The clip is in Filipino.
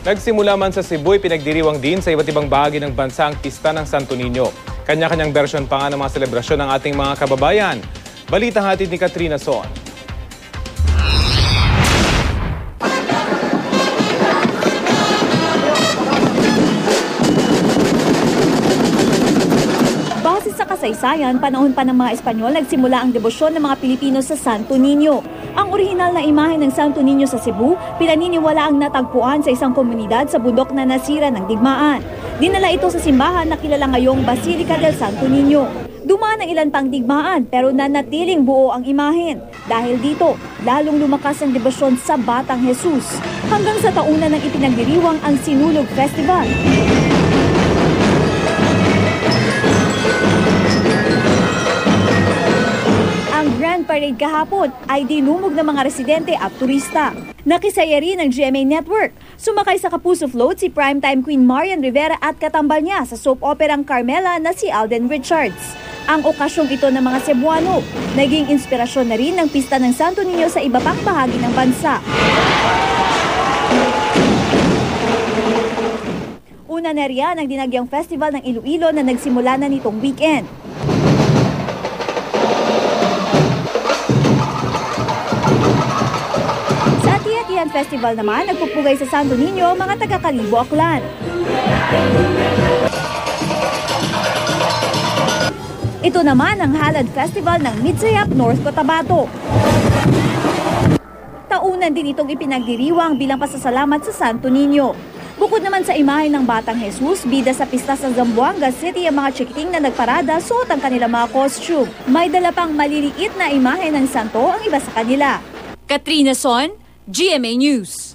Nagsimula man sa Cebu, pinagdiriwang din sa iba't ibang bahagi ng bansa ang pista ng Santo Niño. Kanya-kanyang bersyon pa nga ng mga selebrasyon ng ating mga kababayan. Balitang hatid ni Katrina Son. Base sa kasaysayan, panahon pa ng mga Espanyol, nagsimula ang debosyon ng mga Pilipino sa Santo Niño. Ang orihinal na imahe ng Santo Niño sa Cebu, pinaniniwala ang natagpuan sa isang komunidad sa bundok na nasira ng digmaan. Dinala ito sa simbahan na kilala ngayong Basilica del Santo Niño. Dumaan ang ilan pang digmaan pero nanatiling buo ang imahen. Dahil dito, lalong lumakas ang debosyon sa Batang Jesus. Hanggang sa taunan ng ipinagdiriwang ang Sinulog Festival. Ang Grand Parade kahapon ay dinumog ng mga residente at turista. Nakisaya rin ng GMA Network. Sumakay sa Kapuso Float si primetime Queen Marian Rivera at katambal niya sa soap operang Carmela na si Alden Richards. Ang okasyong ito ng mga Cebuano, naging inspirasyon na rin ng pista ng Santo Niño sa iba pang bahagi ng bansa. Una na riyan ang dinagyang festival ng Iloilo na nagsimula na nitong weekend. Sa Ati-Atian Festival naman, nagpupugay sa Santo Niño ang mga taga-Kalibo Aklan. Ito naman ang Halad Festival ng Midsayap, North Cotabato. Taunan din itong ipinagdiriwang bilang pasasalamat sa Santo Niño. Bukod naman sa imahe ng Batang Jesus, bida sa pista sa Zamboanga City ang mga chikiting na nagparada suot ang kanilang mga costume. May dala pang maliliit na imahe ng santo ang iba sa kanila. Katrina Son, GMA News.